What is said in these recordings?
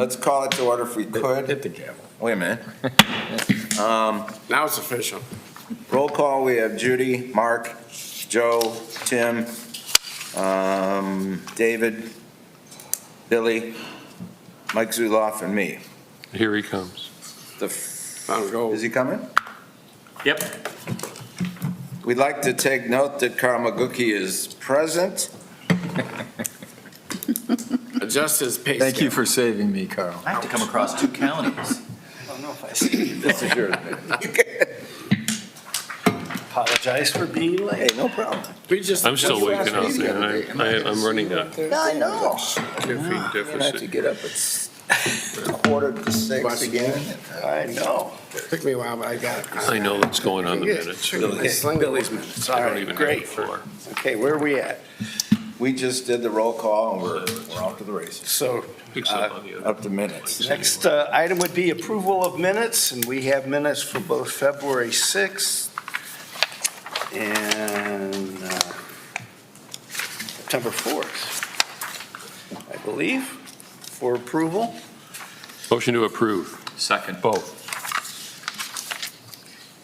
Let's call it to order if we could. Hit the gavel. Wait a minute. Now it's official. Roll call, we have Judy, Mark, Joe, Tim, David, Billy, Mike Zuloff, and me. Here he comes. Is he coming? Yep. We'd like to take note that Carl Maguki is present. Adjust his pace. Thank you for saving me, Carl. I have to come across 2 counties. I don't know if I see This is yours. Apologize for being Hey, late. no problem. We just. I'm still adjusted waking last up, meeting. man. I'm running a I know. caffeine I have to deficit. get up at 5:45 again. I know. Took me a while, but I got it. I know what's going on in the minutes. Sling Billy's minutes. I All don't right, even have great. the floor. Okay, where are we at? We just did the roll call and we're off to the races. So, Except on the other. Up to minutes. next item would be approval of minutes, and we have minutes for both February 6th and September 4th, I believe, for approval. Motion to approve. Second. Both.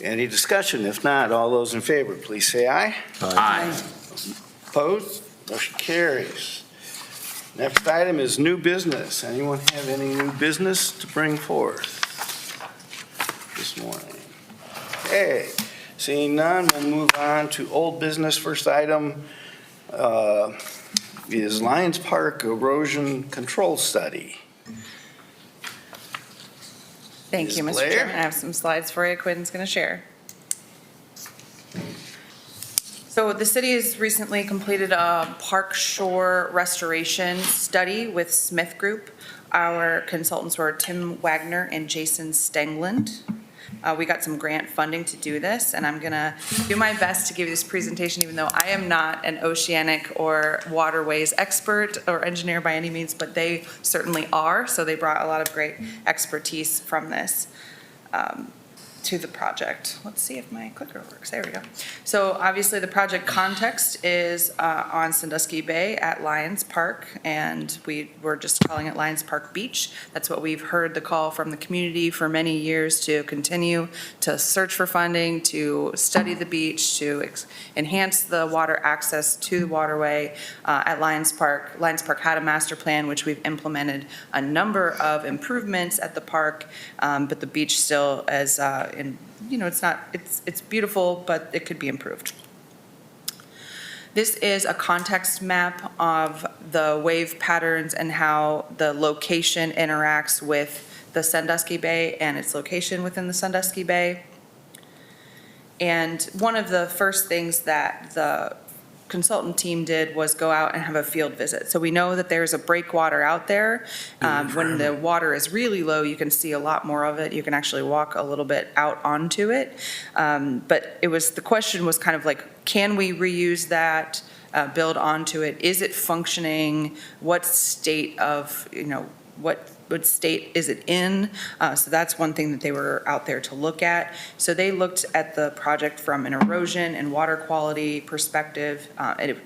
Any discussion? If not, all those in favor, please say aye. Aye. Opposed? Motion carries. Next item is new business. Anyone have any new business to bring forth this morning? Okay, seeing none, we'll move on to old business. First item is Lions Park erosion control study. Thank Ms. you, Mr. Blair? Chairman. I have some slides for you. Quinn's going to share. So the city has recently completed a park shore restoration study with Smith Group. Our consultants were Tim Wagner and Jason Stengland. We got some grant funding to do this, and I'm going to do my best to give you this presentation, even though I am not an oceanic or waterways expert or engineer by any means, but they certainly are. So they brought a lot of great expertise from this to the project. Let's see if my clicker works. There we go. So obviously the project context is on Sandusky Bay at Lions Park, and we were just calling it Lions Park Beach. That's what we've heard the call from the community for many years, to continue to search for funding, to study the beach, to enhance the water access to the waterway at Lions Park. Lions Park had a master plan, which we've implemented a number of improvements at the park, but the beach still is it's beautiful, but it could be improved. This is a context map of the wave patterns and how the location interacts with the Sandusky Bay and its location within the Sandusky Bay. And one of the first things that the consultant team did was go out and have a field visit. So we know that there's a breakwater out there. When the water is really low, you can see a lot more of it. You can actually walk a little bit out onto it. But the question was kind of like, can we reuse that, build onto it? Is it functioning? What state of, what state is it in? So that's one thing that they were out there to look at. So they looked at the project from an erosion and water quality perspective.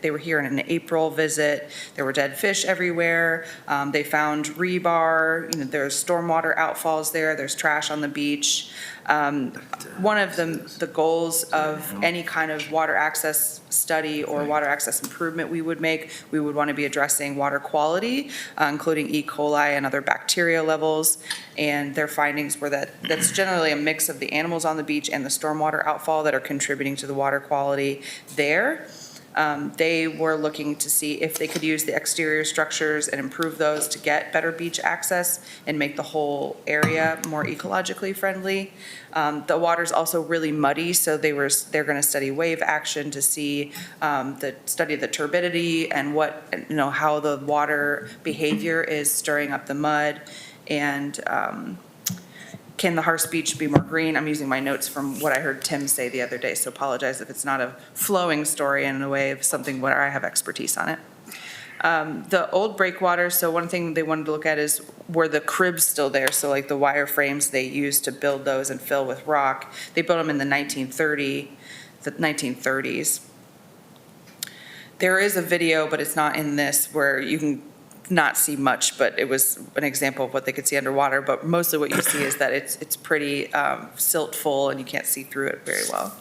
They were here in an April visit. There were dead fish everywhere. They found rebar. There's stormwater outfalls there. There's trash on the beach. One of the goals of any kind of water access study or water access improvement we would want to be addressing water quality, including E. coli and other bacteria levels. And their findings were that that's generally a mix of the animals on the beach and the stormwater outfall that are contributing to the water quality there. They were looking to see if they could use the exterior structures and improve those to get better beach access and make the whole area more ecologically friendly. The water's also really muddy, so they're going to study wave action to see study the turbidity and how the water behavior is stirring up the mud, and can the Harse Beach be more green? I'm using my notes from what I heard Tim say the other day, so apologize if it's not a flowing story in a way of something where I have expertise on it. The old breakwater, so one thing they wanted to look at is, were the cribs still there? So like the wire frames they used to build those and fill with rock, they built them in the 1930s. There is a video, but it's not in this, where you can not see much, but it was an example of what they could see underwater. But mostly what you see is that it's pretty silt full and you can't see through it very well.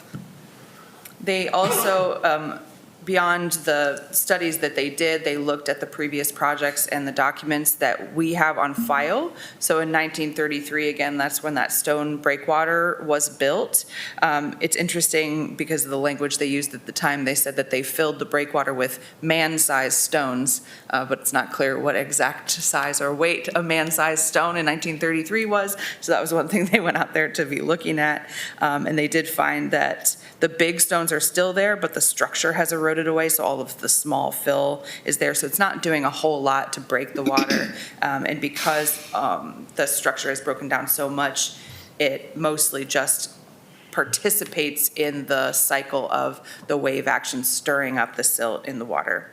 They also, beyond the studies that they did, they looked at the previous projects and the documents that we have on file. So in 1933, again, that's when that stone breakwater was built. It's interesting because of the language they used at the time. They said that they filled the breakwater with man-sized stones, but it's not clear what exact size or weight a man-sized stone in 1933 was. So that was one thing they went out there to be looking at. And they did find that the big stones are still there, but the structure has eroded away, so all of the small fill is there. So it's not doing a whole lot to break the water. And because the structure is broken down so much, it mostly just participates in the cycle of the wave action stirring up the silt in the water.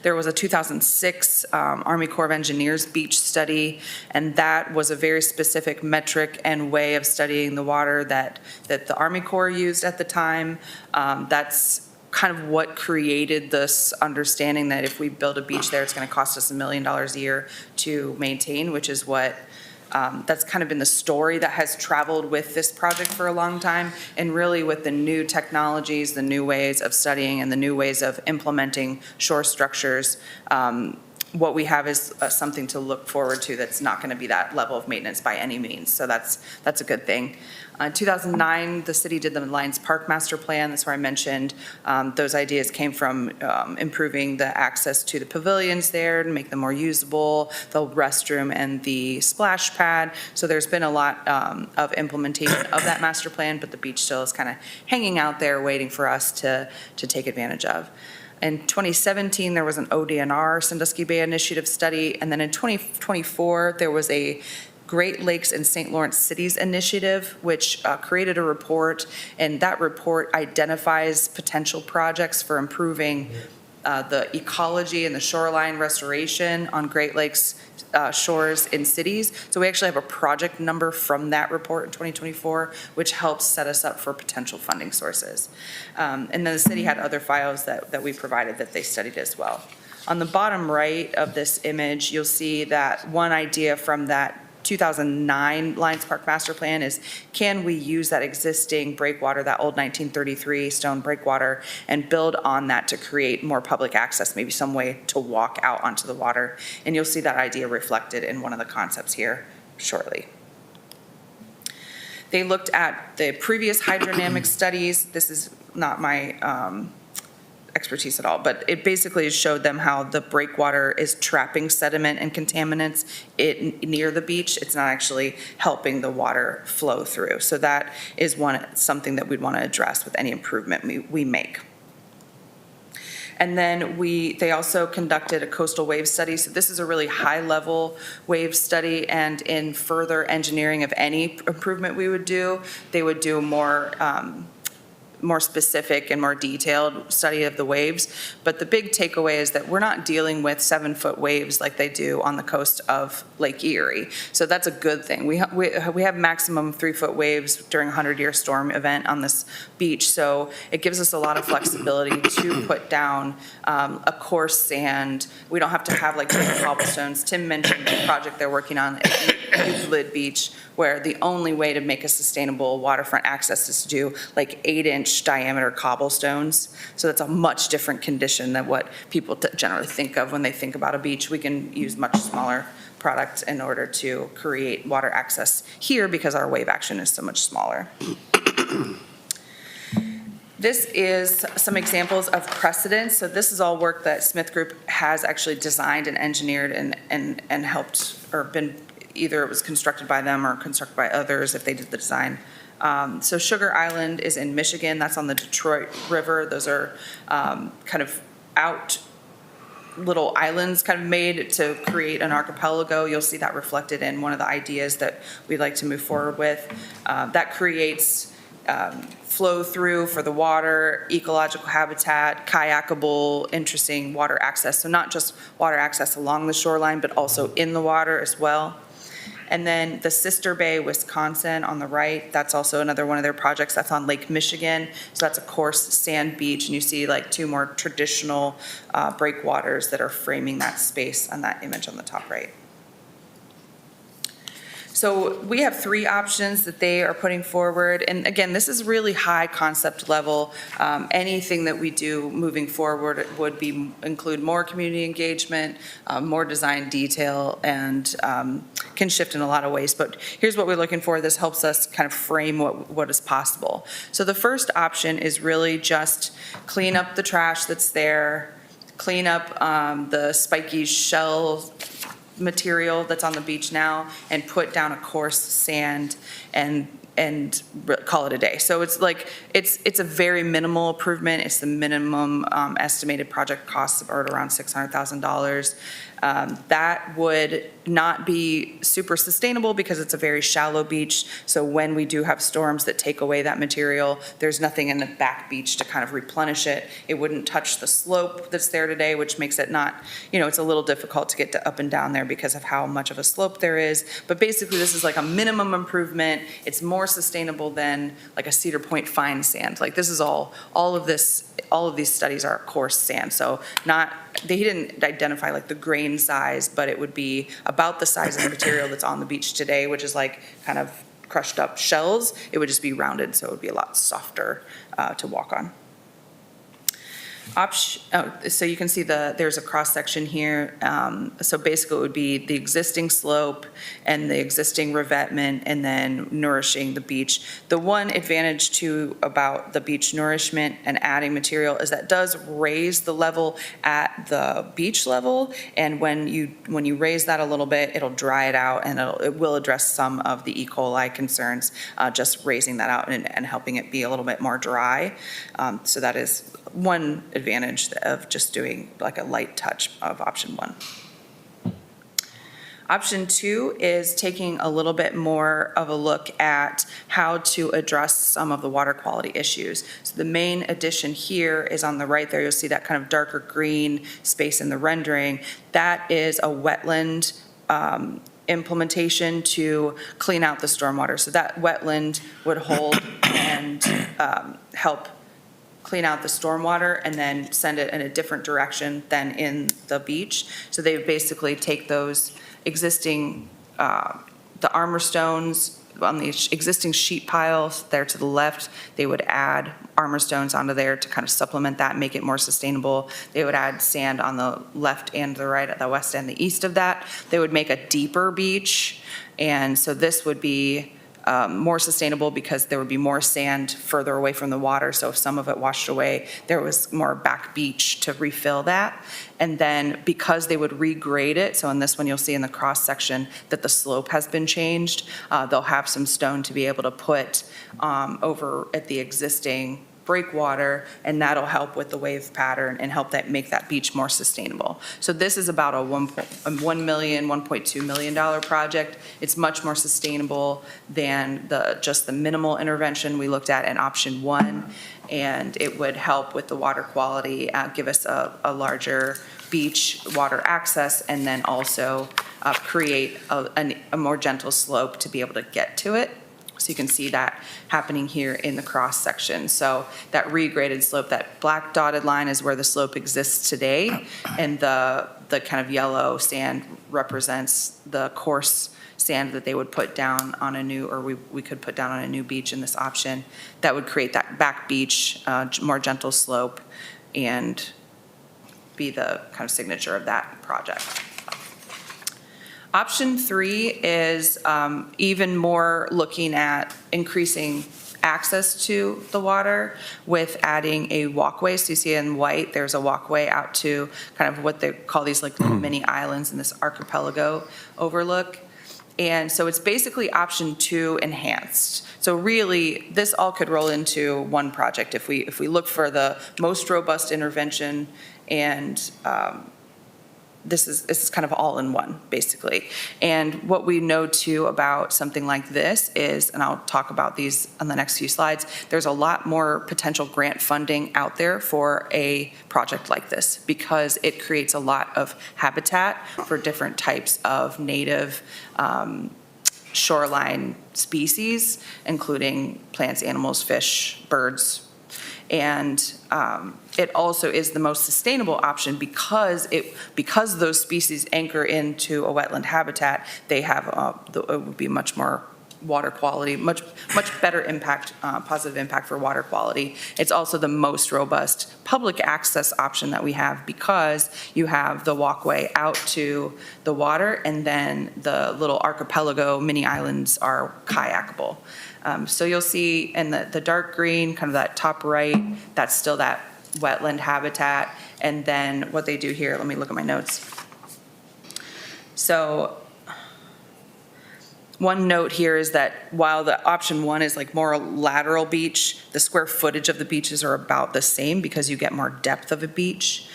There was a 2006 Army Corps of Engineers beach study, and that was a very specific metric and way of studying the water that the Army Corps used at the time. That's kind of what created this understanding that if we build a beach there, it's going to cost us $1 million a year to maintain, which is what that's kind of been the story that has traveled with this project for a long time. And really with the new technologies, the new ways of studying and the new ways of implementing shore structures, what we have is something to look forward to that's not going to be that level of maintenance by any means. So that's a good thing. In 2009, the city did the Lions Park Master Plan. That's where I mentioned those ideas came from improving the access to the pavilions there to make them more usable, the restroom and the splash pad. So there's been a lot of implementation of that master plan, but the beach still is kind of hanging out there waiting for us to take advantage of. In 2017, there was an ODNR, Sandusky Bay Initiative study, and then in 2024, there was a Great Lakes and St. Lawrence Cities Initiative, which created a report, and that report identifies potential projects for improving the ecology and the shoreline restoration on Great Lakes shores in cities. So we actually have a project number from that report in 2024, which helps set us up for potential funding sources. And then the city had other files that we provided that they studied as well. On the bottom right of this image, you'll see that one idea from that 2009 Lions Park Master Plan is, can we use that existing breakwater, that old 1933 stone breakwater, and build on that to create more public access, maybe some way to walk out onto the water? And you'll see that idea reflected in one of the concepts here shortly. They looked at the previous hydrodynamic studies. This is not my expertise at all, but it basically showed them how the breakwater is trapping sediment and contaminants near the beach. It's not actually helping the water flow through. So that is something that we'd want to address with any improvement we make. And then they also conducted a coastal wave study. So this is a really high-level wave study, and in further engineering of any improvement we would do, they would do more specific and more detailed study of the waves. But the big takeaway is that we're not dealing with 7-foot waves like they do on the coast of Lake Erie. So that's a good thing. We have maximum 3-foot waves during a 100-year storm event on this beach. So it gives us a lot of flexibility to put down a coarse sand. We don't have to have like different cobblestones. Tim mentioned the project they're working on at Euclid Beach, where the only way to make a sustainable waterfront access is to do like 8-inch diameter cobblestones. So that's a much different condition than what people generally think of when they think about a beach. We can use much smaller products in order to create water access here because our wave action is so much smaller. This is some examples of precedents. So this is all work that Smith Group has actually designed and engineered and helped, or been, either it was constructed by them or constructed by others if they did the design. So Sugar Island is in Michigan. That's on the Detroit River. Those are kind of out little islands kind of made to create an archipelago. You'll see that reflected in one of the ideas that we'd like to move forward with. That creates flow through for the water, ecological habitat, kayakable, interesting water access. So not just water access along the shoreline, but also in the water as well. And then the Sister Bay, Wisconsin on the right, that's also another one of their projects. That's on Lake Michigan. So that's a coarse sand beach, and you see like two more traditional breakwaters that are framing that space on that image on the top right. So we have three options that they are putting forward. And again, this is really high concept level. Anything that we do moving forward would include more community engagement, more design detail, and can shift in a lot of ways. But here's what we're looking for. This helps us kind of frame what is possible. So the first option is really just clean up the trash that's there, clean up the spiky shell material that's on the beach now, and put down a coarse sand and call it a day. So it's like, it's a very minimal improvement. It's the minimum estimated project costs are around $600,000. That would not be super sustainable because it's a very shallow beach. So when we do have storms that take away that material, there's nothing in the back beach to kind of replenish it. It wouldn't touch the slope that's there today, which makes it not, it's a little difficult to get up and down there because of how much of a slope there is. But basically, this is like a minimum improvement. It's more sustainable than like a Cedar Point fine sand. Like this is all of these studies are coarse sand. So they didn't identify like the grain size, but it would be about the size of the material that's on the beach today, which is like kind of crushed up shells. It would just be rounded, so it would be a lot softer to walk on. So you can see there's a cross section here. So basically it would be the existing slope and the existing revetment and then nourishing the beach. The one advantage about the beach nourishment and adding material is that does raise the level at the beach level. And when you raise that a little bit, it'll dry it out, and it will address some of the E. coli concerns, just raising that out and helping it be a little bit more dry. So that is one advantage of just doing like a light touch of option one. Option two is taking a little bit more of a look at how to address some of the water quality issues. So the main addition here is on the right there. You'll see that kind of darker green space in the rendering. That is a wetland implementation to clean out the stormwater. So that wetland would hold and help clean out the stormwater and then send it in a different direction than in the beach. So they would basically take those existing, the armor stones on the existing sheet piles there to the left, they would add armor stones onto there to kind of supplement that, make it more sustainable. They would add sand on the left and the right, at the west and the east of that. They would make a deeper beach. And so this would be more sustainable because there would be more sand further away from the water. So if some of it washed away, there was more back beach to refill that. And then because they would regrade it, so in this one you'll see in the cross section that the slope has been changed, they'll have some stone to be able to put over at the existing breakwater, and that'll help with the wave pattern and help make that beach more sustainable. So this is about a $1.2 million project. It's much more sustainable than just the minimal intervention we looked at in option one, and it would help with the water quality, give us a larger beach water access, and then also create a more gentle slope to be able to get to it. So you can see that happening here in the cross section. So that regraded slope, that black dotted line is where the slope exists today, and the kind of yellow sand represents the coarse sand that they would put down on a new, or we could put down on a new beach in this option. That would create that back beach, more gentle slope, and be the kind of signature of that project. Option three is even more looking at increasing access to the water with adding a walkway. So you see in white, there's a walkway out to kind of what they call these like little mini islands in this archipelago overlook. And so it's basically option two enhanced. So really, this all could roll into one project if we look for the most robust intervention, and this is kind of all in one, basically. And what we know too about something like this is, and I'll talk about these on the next few slides, there's a lot more potential grant funding out there for a project like this because it creates a lot of habitat for different types of native shoreline species, including plants, animals, fish, birds. And it also is the most sustainable option because those species anchor into a wetland habitat. They have it would be much more water quality, much better impact, positive impact for water quality. It's also the most robust public access option that we have because you have the walkway out to the water, and then the little archipelago mini islands are kayakable. So you'll see in the dark green, kind of that top right, that's still that wetland habitat. And then what they do here, let me look at my notes. So one note here is that while the option one is like more lateral beach, the square footage of the beaches are about the same because you get more depth of a beach.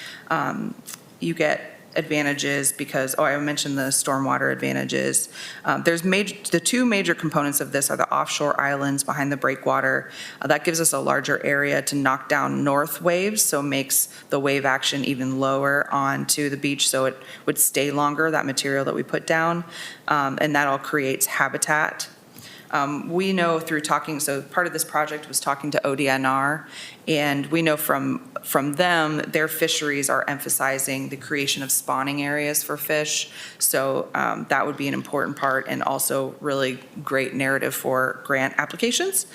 You get advantages because, I mentioned the stormwater advantages. The two major components of this are the offshore islands behind the breakwater. That gives us a larger area to knock down north waves, so makes the wave action even lower onto the beach, so it would stay longer, that material that we put down, and that all creates habitat. We know through talking, so part of this project was talking to ODNR, and we know from them, their fisheries are emphasizing the creation of spawning areas for fish. So that would be an important part and also really great narrative for grant applications.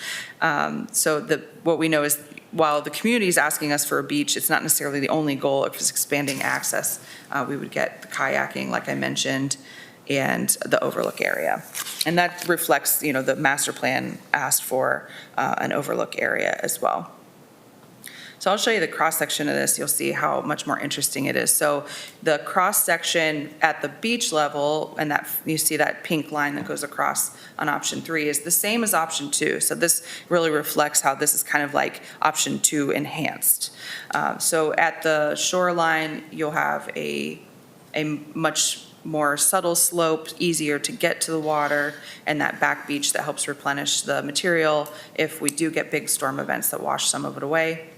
What we know is while the community is asking us for a beach, it's not necessarily the only goal. If it's expanding access, we would get the kayaking, like I mentioned, and the overlook area. And that reflects, the master plan asked for an overlook area as well. So I'll show you the cross-section of this. You'll see how much more interesting it is. So the cross-section at the beach level, and that you see that pink line that goes across on option 3, is the same as option 2. So this really reflects how this is kind of like option 2 enhanced. So at the shoreline, you'll have a much more subtle slope, easier to get to the water, and that back beach that helps replenish the material if we do get big storm events that wash some of it away.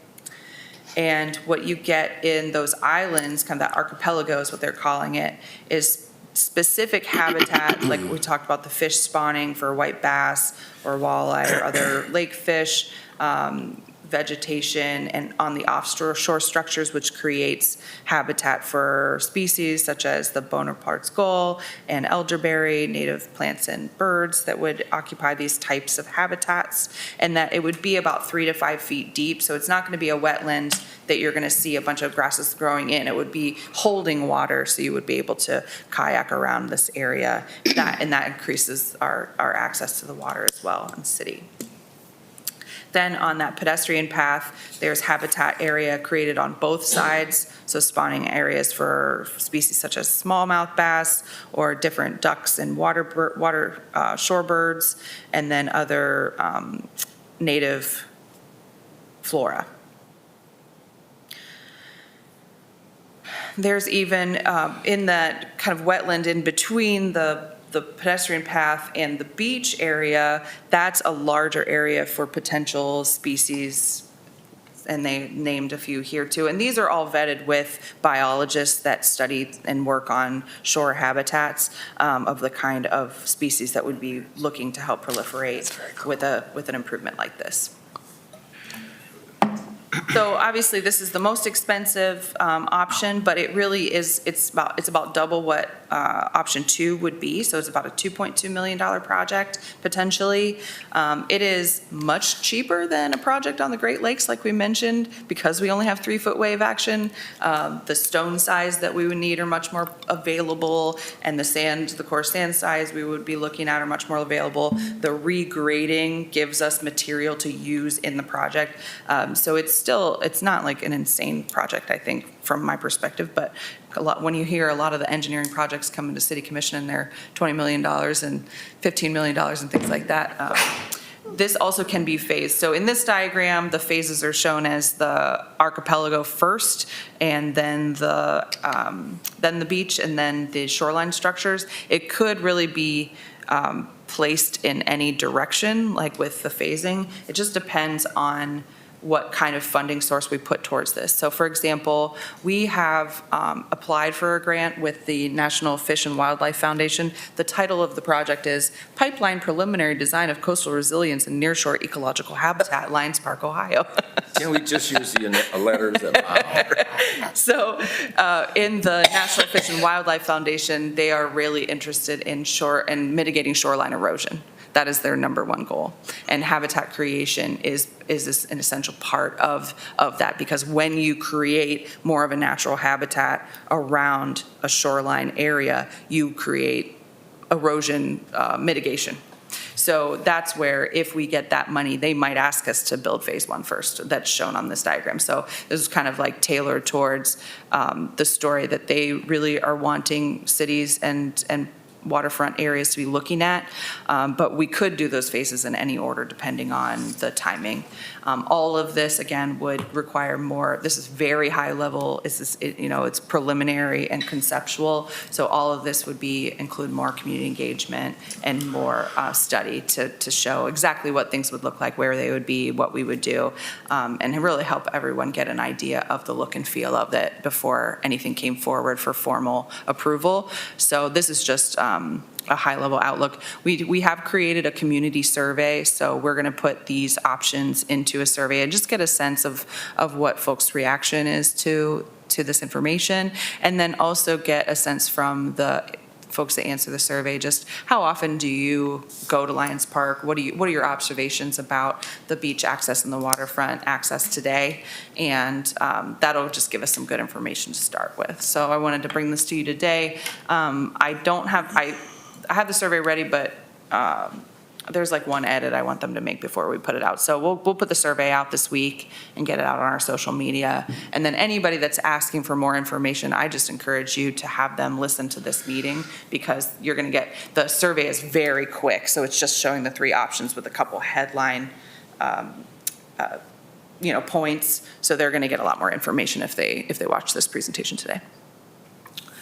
And what you get in those islands, kind of that archipelago is what they're calling it, is specific habitat, like we talked about the fish spawning for white bass or walleye or other lake fish, vegetation, and on the offshore structures, which creates habitat for species such as the Bonaparte's gull and elderberry, native plants and birds that would occupy these types of habitats, and that it would be about 3 to 5 feet deep. So it's not going to be a wetland that you're going to see a bunch of grasses growing in. It would be holding water, so you would be able to kayak around this area, and that increases our access to the water as well in the city. Then on that pedestrian path, there's habitat area created on both sides, so spawning areas for species such as smallmouth bass or different ducks and shorebirds, and then other native flora. There's even in that kind of wetland in between the pedestrian path and the beach area, that's a larger area for potential species, and they named a few here too. And these are all vetted with biologists that study and work on shore habitats of the kind of species that would be looking to help proliferate with an improvement like this. So obviously this is the most expensive option, but it really is, it's about double what option 2 would be. So it's about a $2.2 million project potentially. It is much cheaper than a project on the Great Lakes, like we mentioned, because we only have 3-foot wave action. The stone size that we would need are much more available, and the coarse sand size we would be looking at are much more available. The regrading gives us material to use in the project. So it's not like an insane project, I think, from my perspective, but when you hear a lot of the engineering projects come into City Commission and they're $20 million and $15 million and things like that, this also can be phased. So in this diagram, the phases are shown as the archipelago first, and then the beach, and then the shoreline structures. It could really be placed in any direction, like with the phasing. It just depends on what kind of funding source we put towards this. So for example, we have applied for a grant with the National Fish and Wildlife Foundation. The title of the project is Pipeline Preliminary Design of Coastal Resilience and Nearshore Ecological Habitat, Lions Park, Ohio. Can we just use the letters? So in the National Fish and Wildlife Foundation, they are really interested in mitigating shoreline erosion. That is their number one goal. And habitat creation is an essential part of that, because when you create more of a natural habitat around a shoreline area, you create erosion mitigation. So that's where, if we get that money, they might ask us to build phase one first. That's shown on this diagram. So this is kind of like tailored towards the story that they really are wanting cities and waterfront areas to be looking at, but we could do those phases in any order depending on the timing. All of this, again, would require more. This is very high level. It's preliminary and conceptual, so all of this would include more community engagement and more study to show exactly what things would look like, where they would be, what we would do, and really help everyone get an idea of the look and feel of it before anything came forward for formal approval. So this is just a high-level outlook. We have created a community survey, so we're going to put these options into a survey and just get a sense of what folks' reaction is to this information, and then also get a sense from the folks that answer the survey, just how often do you go to Lions Park? What are your observations about the beach access and the waterfront access today? And that'll just give us some good information to start with. So I wanted to bring this to you today. I have the survey ready, but there's like one edit I want them to make before we put it out. So we'll put the survey out this week and get it out on our social media. And then anybody that's asking for more information, I just encourage you to have them listen to this meeting, because you're going to get, the survey is very quick. So it's just showing the three options with a couple headline points. So they're going to get a lot more information if they watch this presentation today.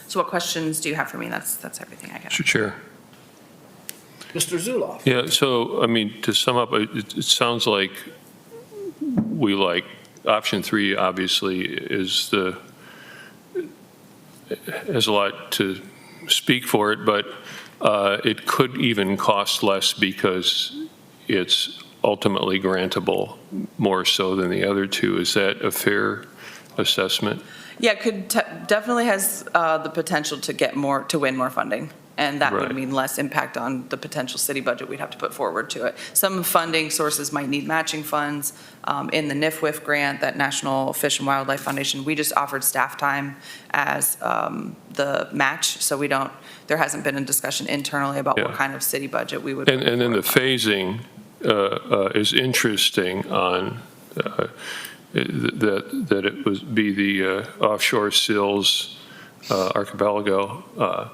So what questions do you have for me? That's everything I got. Mr. Chair. Mr. Zuloff. Yeah, so, I mean, to sum up, it sounds like we like option 3, obviously, has a lot to speak for it, but it could even cost less because it's ultimately grantable more so than the other two. Is that a fair assessment? Yeah, it could definitely has the potential to win more funding. And that would Right. mean less impact on the potential city budget we'd have to put forward to it. Some funding sources might need matching funds. In the NIFWIF grant, that National Fish and Wildlife Foundation, we just offered staff time as the match. So there hasn't been a discussion internally about what kind of city budget we would. And then the phasing is interesting on that it would be the offshore sills archipelago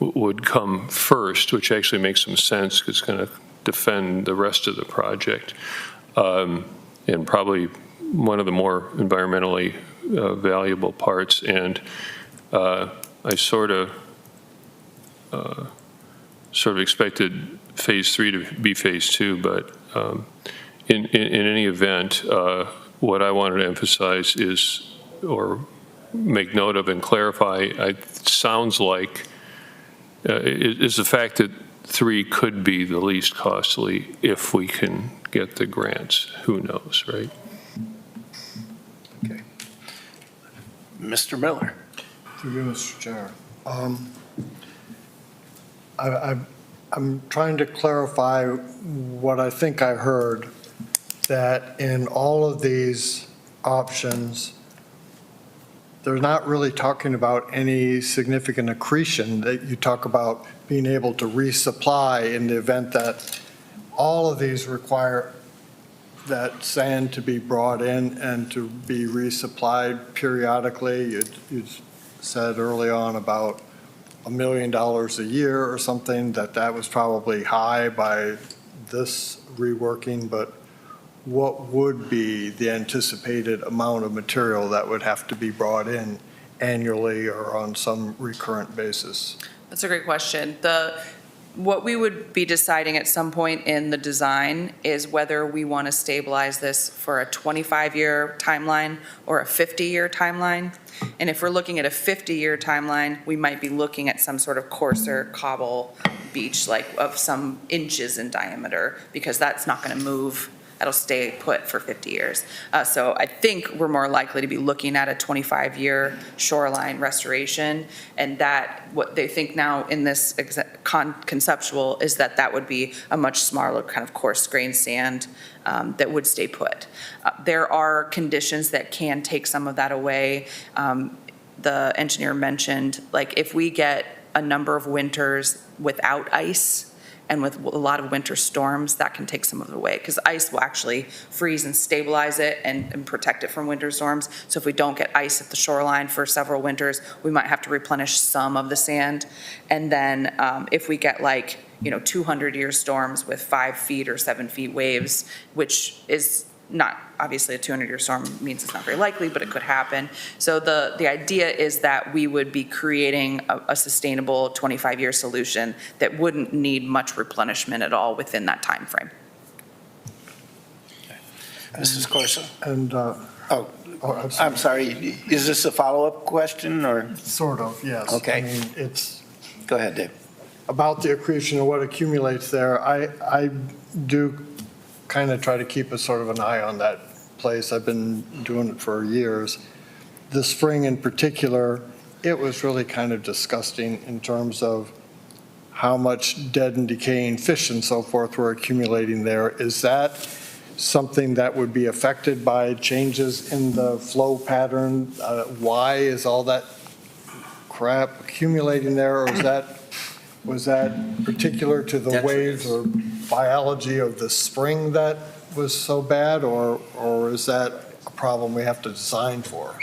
would come first, which actually makes some sense because it's going to defend the rest of the project, and probably one of the more environmentally valuable parts. And I sort of expected phase 3 to be phase 2, but in any event, what I wanted to emphasize is, or make note of and clarify, it sounds like is the fact that 3 could be the least costly if we can get the grants. Who knows, right? Okay. Mr. Miller. Through you, Mr. Chair. I'm trying to clarify what I think I heard, that in all of these options, they're not really talking about any significant accretion, that you talk about being able to resupply in the event that all of these require that sand to be brought in and to be resupplied periodically. You said early on about $1 million a year or something, that was probably high by this reworking, but what would be the anticipated amount of material that would have to be brought in annually or on some recurrent basis? That's a great question. What we would be deciding at some point in the design is whether we want to stabilize this for a 25-year timeline or a 50-year timeline. And if we're looking at a 50-year timeline, we might be looking at some sort of coarser cobble beach, like of some inches in diameter, because that's not going to move. That'll stay put for 50 years. So I think we're more likely to be looking at a 25-year shoreline restoration, and that what they think now in this conceptual is that that would be a much smaller kind of coarse grained sand that would stay put. There are conditions that can take some of that away. The engineer mentioned, like if we get a number of winters without ice, and with a lot of winter storms, that can take some of it away, because ice will actually freeze and stabilize it and protect it from winter storms. So if we don't get ice at the shoreline for several winters, we might have to replenish some of the sand. And then if we get 200-year storms with 5 feet or 7 feet waves, which is not, obviously a 200-year storm means it's not very likely, but it could happen. So the idea is that we would be creating a sustainable 25-year solution that wouldn't need much replenishment at all within that time frame. Mrs. Corso? And, I'm sorry, is this a follow-up question, or? sort of, yes. Okay. I mean, it's Go ahead, Dave. about the accretion and what accumulates there. I do kind of try to keep a sort of an eye on that place. I've been doing it for years. This spring in particular, it was really kind of disgusting in terms of how much dead and decaying fish and so forth were accumulating there. Is that something that would be affected by changes in the flow pattern? Why is all that crap accumulating there, or was that particular to the waves or biology of the spring that was so bad, or is that a problem we have to design for?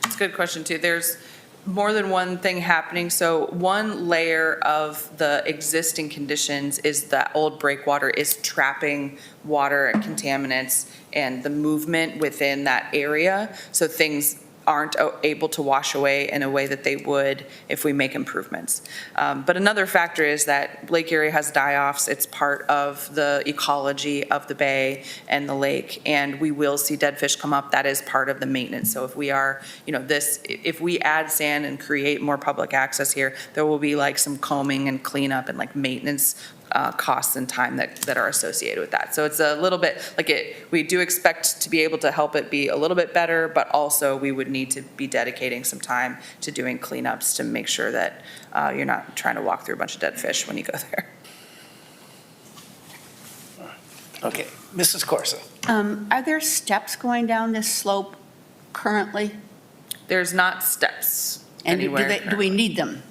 It's a good question, too. There's more than one thing happening. So one layer of the existing conditions is that old breakwater is trapping water and contaminants and the movement within that area. So things aren't able to wash away in a way that they would if we make improvements. But another factor is that Lake Erie has die-offs. It's part of the ecology of the bay and the lake, and we will see dead fish come up. That is part of the maintenance. So if we are, if we add sand and create more public access here, there will be some combing and cleanup and maintenance costs and time that are associated with that. So it's a little bit we do expect to be able to help it be a little bit better, but also we would need to be dedicating some time to doing cleanups to make sure that you're not trying to walk through a bunch of dead fish when you go there. Okay, Mrs. Corso. Are there steps going down this slope currently? There's not steps And anywhere. do we need them?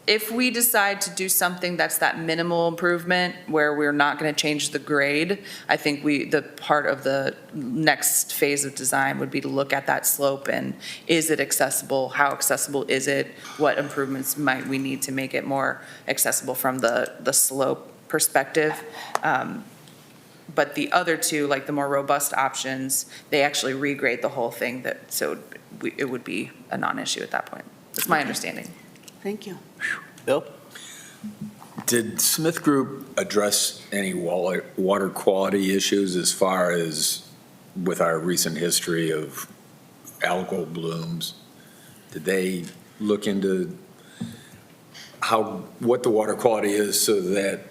If we decide to do something that's that minimal improvement where we're not going to change the grade, I think the part of the next phase of design would be to look at that slope and is it accessible? How accessible is it? What improvements might we need to make it more accessible from the slope perspective? But the other two, the more robust options, they actually regrade the whole thing, it would be a non-issue at that point. That's my understanding. Thank you. Bill? Did Smith Group address any water quality issues as far as with our recent history of algal blooms? Did they look into what the water quality is so that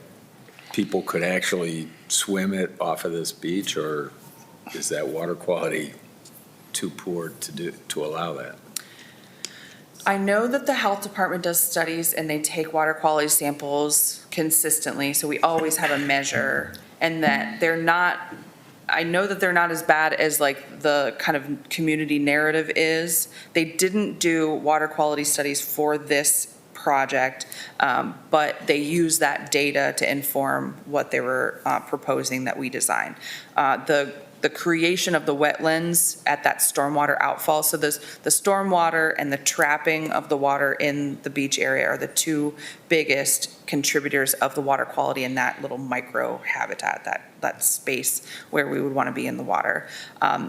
people could actually swim it off of this beach, or is that water quality too poor to allow that? I know that the health department does studies and they take water quality samples consistently, so we always have a measure, and that I know that they're not as bad as the kind of community narrative is. They didn't do water quality studies for this project, but they use that data to inform what they were proposing that we design. The creation of the wetlands at that stormwater outfall. So the stormwater and the trapping of the water in the beach area are the two biggest contributors of the water quality in that little micro habitat, that space where we would want to be in the water.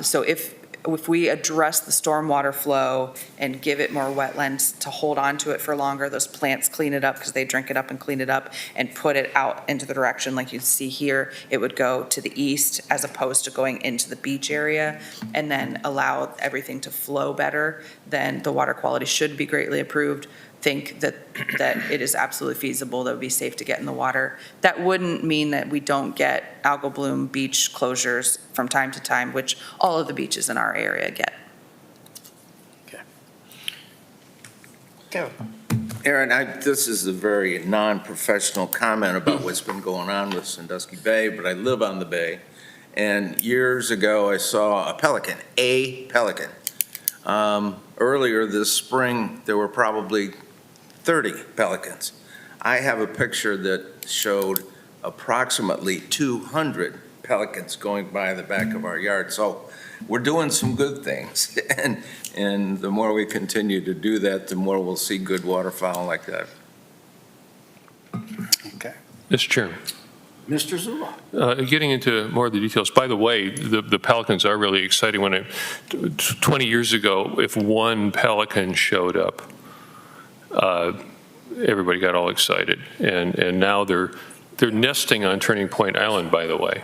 So if if we address the stormwater flow and give it more wetlands to hold on to it for longer, those plants clean it up because they drink it up and clean it up and put it out into the direction like you see here, it would go to the east as opposed to going into the beach area, and then allow everything to flow better, then the water quality should be greatly improved. Think that it is absolutely feasible, that would be safe to get in the water. That wouldn't mean that we don't get algal bloom beach closures from time to time, which all of the beaches in our area get. Kevin? Aaron, this is a very non-professional comment about what's been going on with Sandusky Bay, but I live on the bay. And years ago, I saw a pelican. Earlier this spring, there were probably 30 pelicans. I have a picture that showed approximately 200 pelicans going by the back of our yard. So we're doing some good things. And the more we continue to do that, the more we'll see good waterfowl like that. Okay. Mr. Chairman. Mr. Zula? Getting into more of the details, by the way, the pelicans are really exciting. 20 years ago, if one pelican showed up, everybody got all excited. And now they're nesting on Turning Point Island, by the way.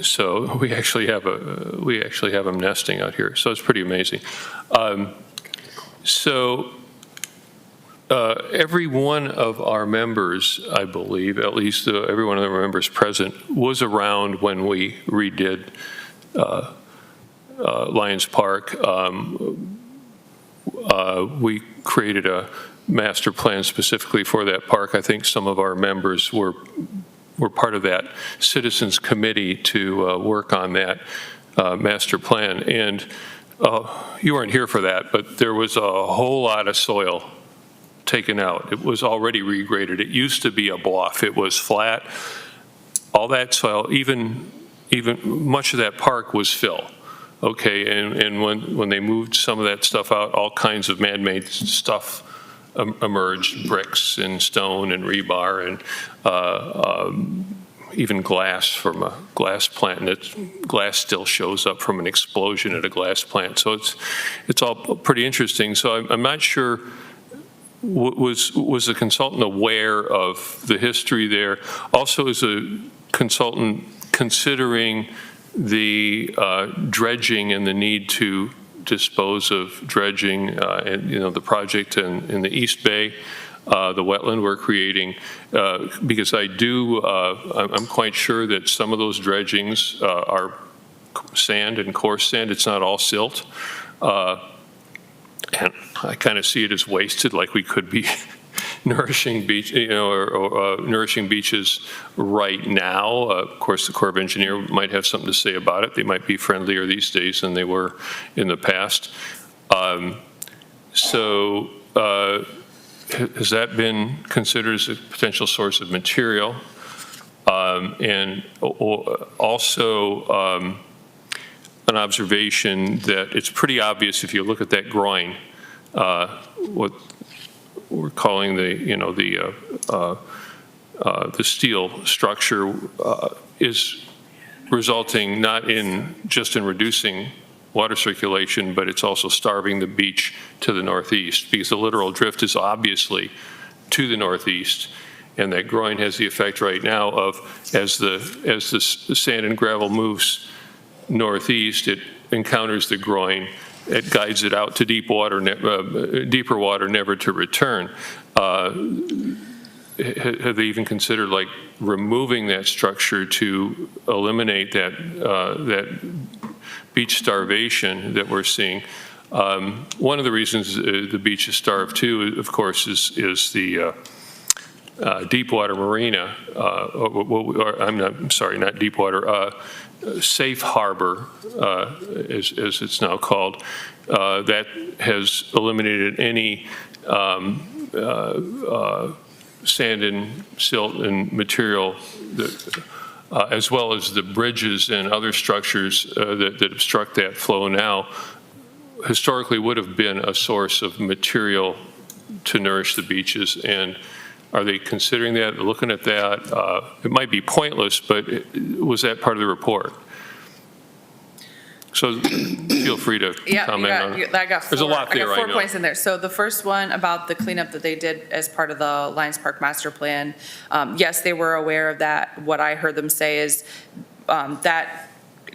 So we actually have them nesting out here. So it's pretty amazing. Every one of our members, I believe, at least every one of the members present, was around when we redid Lions Park. We created a master plan specifically for that park. I think some of our members were part of that citizens committee to work on that master plan. And you weren't here for that, but there was a whole lot of soil taken out. It was already regraded. It used to be a bluff. It was flat. All that soil, even much of that park was fill. Okay, and when they moved some of that stuff out, all kinds of man-made stuff emerged, bricks and stone and rebar and even glass from a glass plant, and glass still shows up from an explosion at a glass plant. So it's all pretty interesting. So I'm not sure. Was the consultant aware of the history there? Also, is a consultant considering the dredging and the need to dispose of dredging and the project in the East Bay, the wetland we're creating? Because I'm quite sure that some of those dredgings are sand and coarse sand. It's not all silt. And I kind of see it as wasted, like we could be nourishing nourishing beaches right now. Of course, the Corps of Engineers might have something to say about it. They might be friendlier these days than they were in the past. Has that been considered as a potential source of material? And also, an observation that it's pretty obvious if you look at that groin, what we're calling the steel structure is resulting not just in reducing water circulation, but it's also starving the beach to the northeast, because the littoral drift is obviously to the northeast. And that groin has the effect right now of as the sand and gravel moves northeast, it encounters the groin, it guides it out to deeper water, never to return. Have they even considered removing that structure to eliminate that beach starvation that we're seeing? One of the reasons the beach is starved too, of course, is the Deepwater Marina. Not Deepwater. Safe harbor, as it's now called, that has eliminated any sand and silt and material, as well as the bridges and other structures that obstruct that flow now, historically would have been a source of material to nourish the beaches. And are they considering that, looking at that? It might be pointless, but was that part of the report? So feel free to Yeah, comment on it. I got four. There's a lot there, I got I four know. points in there. So the first one about the cleanup that they did as part of the Lions Park Master Plan, yes, they were aware of that. What I heard them say is that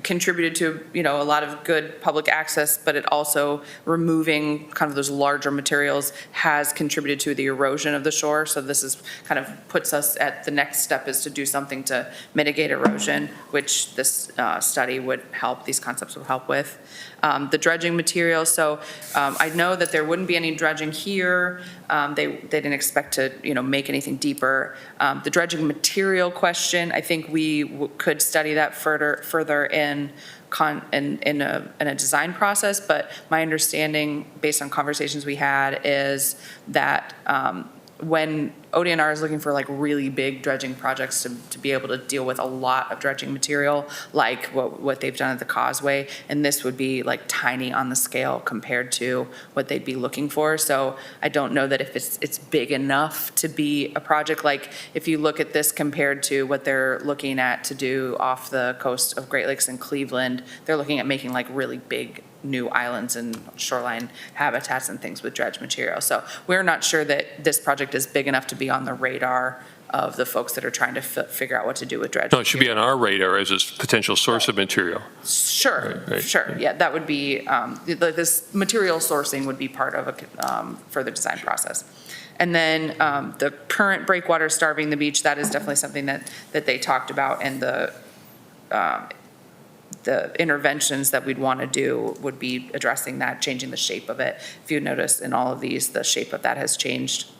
contributed to, a lot of good public access, but it also removing kind of those larger materials has contributed to the erosion of the shore. So this is kind of puts us at the next step is to do something to mitigate erosion, which this study would help, these concepts would help with. The dredging material, so I know that there wouldn't be any dredging here. They didn't expect to, make anything deeper. The dredging material question, I think we could study that further in a design process, but my understanding, based on conversations we had, is that when ODNR is looking for like really big dredging projects to be able to deal with a lot of dredging material, like what they've done at the causeway, and this would be like tiny on the scale compared to what they'd be looking for. So I don't know that if it's big enough to be a project, like if you look at this compared to what they're looking at to do off the coast of Great Lakes and Cleveland, they're looking at making like really big new islands and shoreline habitats and things with dredge material. So we're not sure that this project is big enough to be on the radar of the folks that are trying to figure out what to do with dredge. No, it should be on our radar as a potential source of material. Sure, Right. sure. Yeah, that would be, this material sourcing would be part of a further design process. And then the current breakwater starving the beach, that is definitely something that they talked about, and the interventions that we'd want to do would be addressing that, changing the shape of it. If you notice in all of these, the shape of that has changed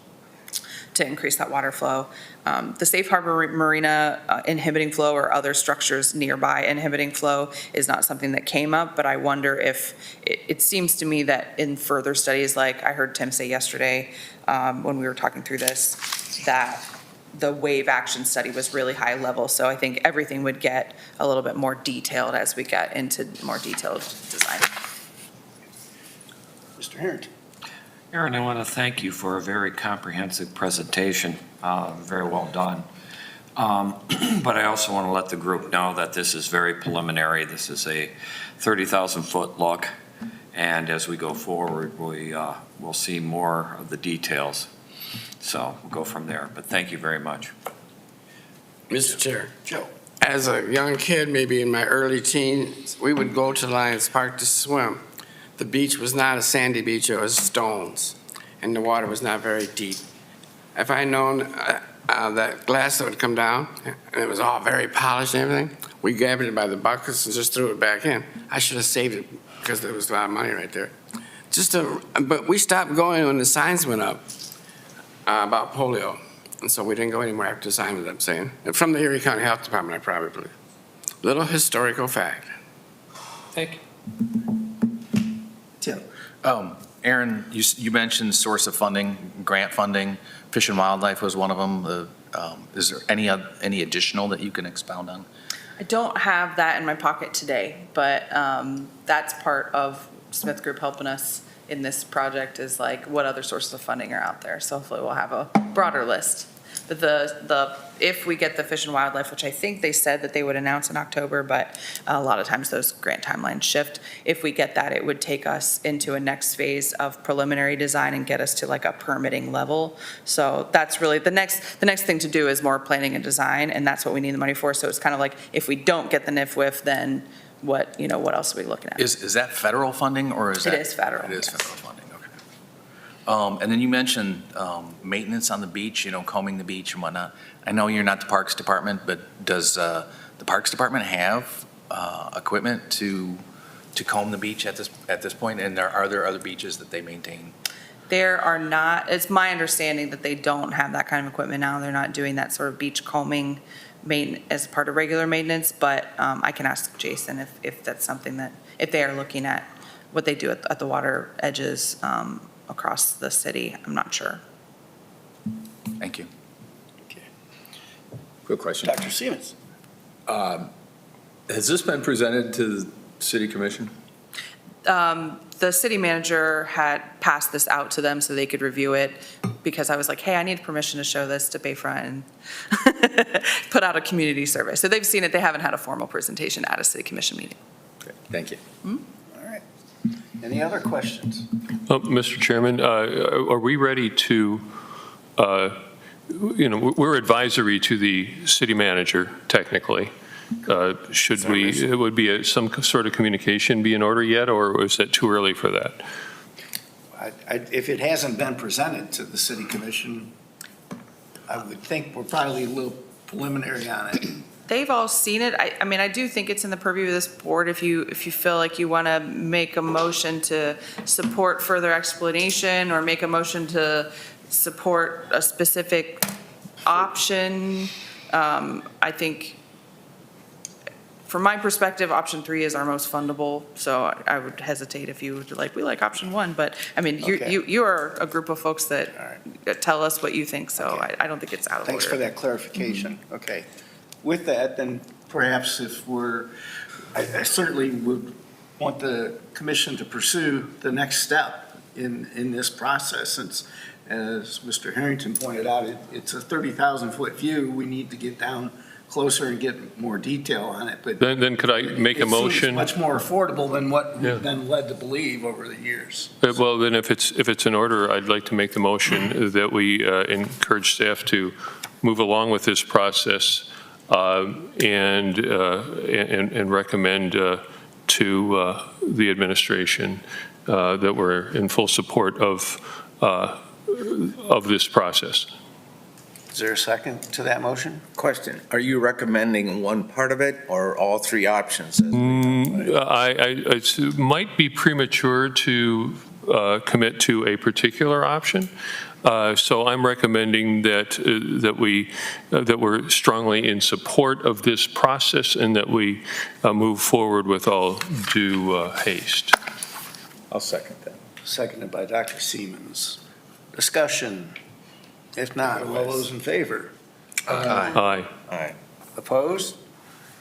to increase that water flow. The safe harbor marina inhibiting flow or other structures nearby inhibiting flow is not something that came up, but I wonder if, it seems to me that in further studies, like I heard Tim say yesterday when we were talking through this, that the wave action study was really high level. So I think everything would get a little bit more detailed as we get into more detailed design. Mr. Harrington. Aaron, I want to thank you for a very comprehensive presentation, very well done. But I also want to let the group know that this is very preliminary. This is a 30,000-foot look, and as we go forward, we'll see more of the details. So we'll go from there, but thank you very much. Mr. Chair. Joe. As a young kid, maybe in my early teens, we would go to Lions Park to swim. The beach was not a sandy beach, it was stones, and the water was not very deep. If I'd known that glass that would come down, and it was all very polished and everything, we grabbed it by the buckets and just threw it back in. I should have saved it because there was a lot of money right there. But we stopped going when the signs went up about polio, and so we didn't go anymore after the sign was up saying. And from the Erie County Health Department, I probably believe. Little historical fact. Thank you. Tim. Aaron, you mentioned source of funding, grant funding. Fish and Wildlife was one of them. Is there any additional that you can expound on? I don't have that in my pocket today, but that's part of Smith Group helping us in this project, is like what other sources of funding are out there. So hopefully we'll have a broader list. But if we get the Fish and Wildlife, which I think they said that they would announce in October, but a lot of times those grant timelines shift. If we get that, it would take us into a next phase of preliminary design and get us to like a permitting level. So that's really the next thing to do is more planning and design, and that's what we need the money for. So it's kind of like if we don't get the NIFWIF, then what else are we looking at? Is that federal funding or is that? It is federal. It is yes. federal funding, okay. And then you mentioned maintenance on the beach, combing the beach and whatnot. I know you're not the Parks Department, but does the Parks Department have equipment to comb the beach at this point? And are there other beaches that they maintain? There are not, it's my understanding that they don't have that kind of equipment now. They're not doing that sort of beach combing as part of regular maintenance, but I can ask Jason if that's something that, if they are looking at what they do at the water edges across the city. I'm not sure. Thank you. Quick question. Dr. Siemens. Has this been presented to the city commission? The city manager had passed this out to them so they could review it, because I was like, hey, I need permission to show this to Bayfront and put out a community survey. So they've seen it. They haven't had a formal presentation at a city commission meeting. Okay, thank you. All right. Any other questions? Mr. Chairman, are we ready to, we're advisory to the city manager, technically. Should we, it would be some sort of communication be in order yet, or is it too early for that? If it hasn't been presented to the city commission, I would think we're probably a little preliminary on it. They've all seen it. I mean, I do think it's in the purview of this board if you feel like you want to make a motion to support further explanation or make a motion to support a specific option. I think, from my perspective, option 3 is our most fundable, so I would hesitate if you would we like option 1, but, I mean, Okay. you are a group of folks that tell us what you think, so Okay. I don't think it's out of order. Thanks for that clarification. Okay. With that, then perhaps if I certainly would want the commission to pursue the next step in this process, since, as Mr. Harrington pointed out, it's a 30,000-foot view. We need to get down closer and get more detail on it, but. Then could I make a It motion? seems much more affordable than what Yeah. we've been led to believe over the years. Well, then if it's in order, I'd like to make the motion that we encourage staff to move along with this process and recommend to the administration that we're in full support of this process. Is there a second to that motion? Question, are you recommending one part of it or all 3 options? It might be premature to commit to a particular option. So I'm recommending that we're strongly in support of this process and that we move forward with all due haste. I'll second that. Seconded by Dr. Siemens. Discussion. If not, all those in favor? Aye. Aye. Opposed?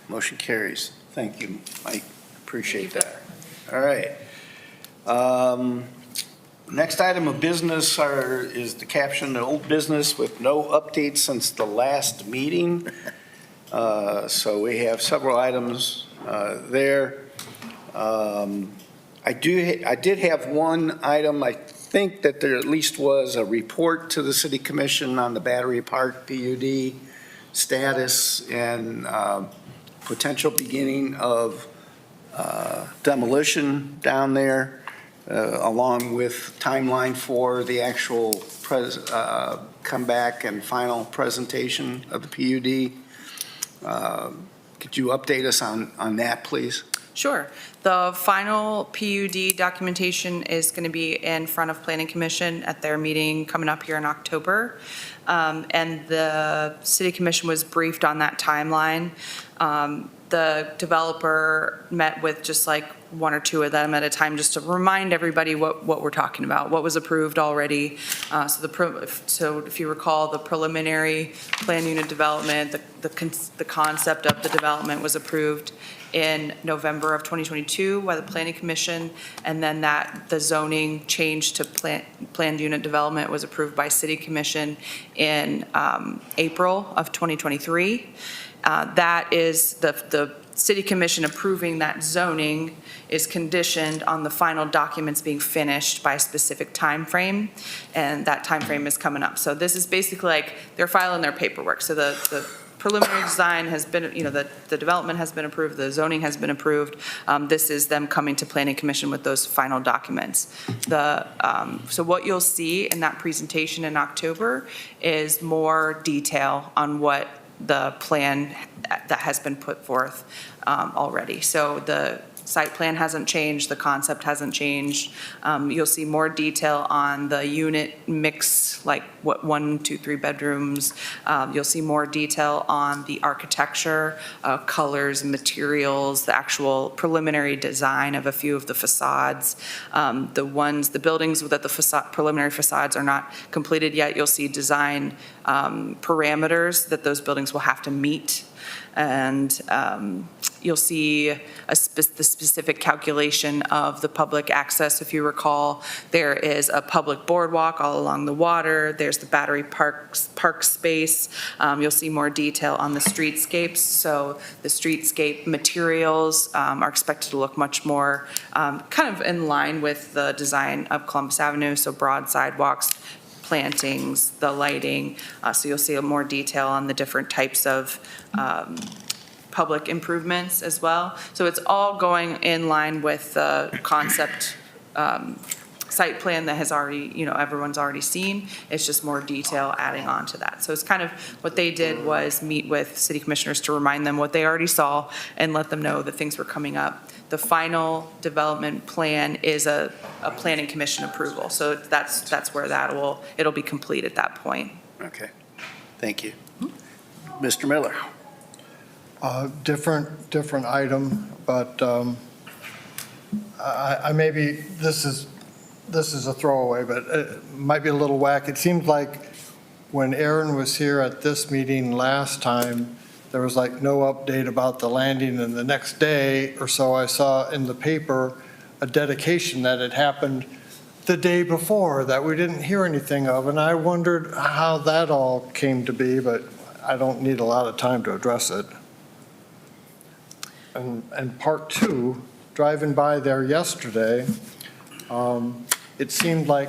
Motion carries. Thank you, Mike. Appreciate that. All right. Next item of business is the caption, old business with no updates since the last meeting. So we have several items there. I did have one item. I think that there at least was a report to the city commission on the Battery Park PUD status and potential beginning of demolition down there, along with timeline for the actual comeback and final presentation of the PUD. Could you update us on that, please? Sure. The final PUD documentation is going to be in front of Planning Commission at their meeting coming up here in October. And the City Commission was briefed on that timeline. The developer met with just like 1 or 2 of them at a time just to remind everybody what we're talking about, what was approved already. So if you recall, the preliminary plan unit development, the concept of the development was approved in November of 2022 by the Planning Commission, and then the zoning change to planned unit development was approved by City Commission in April of 2023. That is the City Commission approving that zoning is conditioned on the final documents being finished by a specific time frame, and that time frame is coming up. So this is basically like they're filing their paperwork. So the preliminary design has been, the development has been approved, the zoning has been approved. This is them coming to Planning Commission with those final documents. So what you'll see in that presentation in October is more detail on what the plan that has been put forth already. So the site plan hasn't changed, the concept hasn't changed. You'll see more detail on the unit mix, like what 1, 2, 3 bedrooms. You'll see more detail on the architecture, colors, materials, the actual preliminary design of a few of the facades. The buildings that the preliminary facades are not completed yet, you'll see design parameters that those buildings will have to meet. And You'll see the specific calculation of the public access. If you recall, there is a public boardwalk all along the water. There's the battery park space. You'll see more detail on the streetscapes. So the streetscape materials are expected to look much more kind of in line with the design of Columbus Avenue. So broad sidewalks, plantings, the lighting. So you'll see more detail on the different types of public improvements as well. So it's all going in line with the concept site plan that has already, everyone's already seen. It's just more detail adding on to that. So it's kind of, what they did was meet with city commissioners to remind them what they already saw and let them know that things were coming up. The final development plan is a planning commission approval. So that's where it'll be complete at that point. Okay, thank you. Mr. Miller? Different item, but I maybe, this is a throwaway, but it might be a little whack. It seemed like when Aaron was here at this meeting last time, there was like no update about the landing, and the next day or so I saw in the paper a dedication that had happened the day before that we didn't hear anything of, and I wondered how that all came to be, but I don't need a lot of time to address it. And part two, driving by there yesterday, it seemed like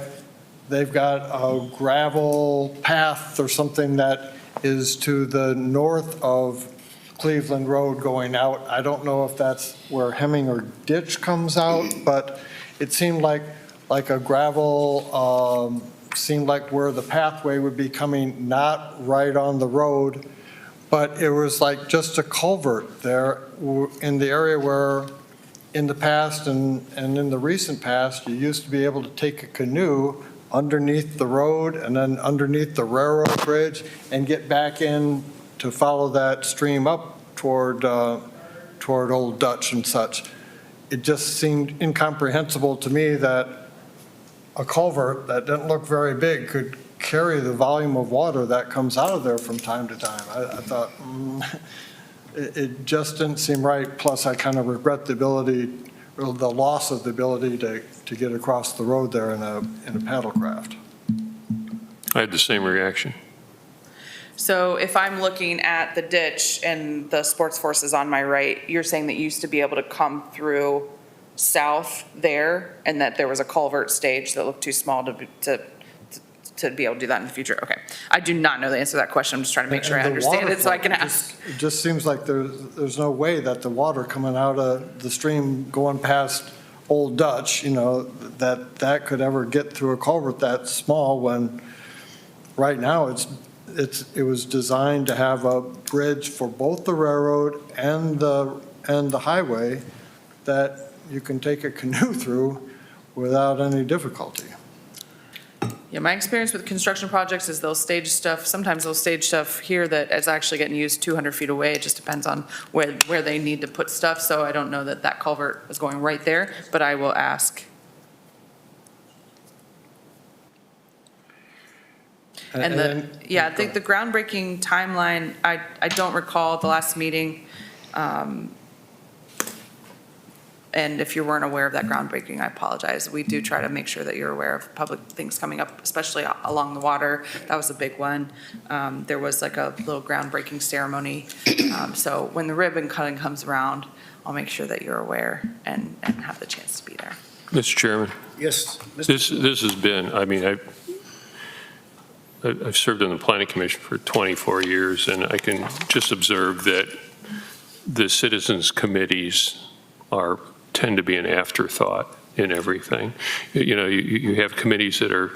they've got a gravel path or something that is to the north of Cleveland Road going out. I don't know if that's where Hemming or Ditch comes out, but it seemed like a gravel, seemed like where the pathway would be coming not right on the road, but it was like just a culvert there in the area where in the past and in the recent past, you used to be able to take a canoe underneath the road and then underneath the railroad bridge and get back in to follow that stream up toward Old Dutch and such. It just seemed incomprehensible to me that a culvert that didn't look very big could carry the volume of water that comes out of there from time to time. I thought, it just didn't seem right. Plus, I kind of regret the loss of the ability to get across the road there in a paddlecraft. I had the same reaction. So if I'm looking at the ditch and the sports force is on my right, you're saying that you used to be able to come through south there and that there was a culvert stage that looked too small to be able to do that in the future? Okay. I do not know the answer to that question. I'm just trying to make sure I understand it so I can ask. It just seems like there's no way that the water coming out of the stream going past Old Dutch, that could ever get through a culvert that small when right now it was designed to have a bridge for both the railroad and the highway that you can take a canoe through without any difficulty. Yeah, my experience with construction projects is sometimes they'll stage stuff here that is actually getting used 200 feet away. It just depends on where they need to put stuff. So I don't know that culvert is going right there, but I will ask. I think the groundbreaking timeline, I don't recall the last meeting. And if you weren't aware of that groundbreaking, I apologize. We do try to make sure that you're aware of public things coming up, especially along the water. That was a big one. There was like a little groundbreaking ceremony. So when the ribbon cutting comes around, I'll make sure that you're aware and have the chance to be there. Mr. Chairman? Yes. This has been, I've served on the Planning Commission for 24 years, and I can just observe that the citizens' committees tend to be an afterthought in everything. You have committees that are,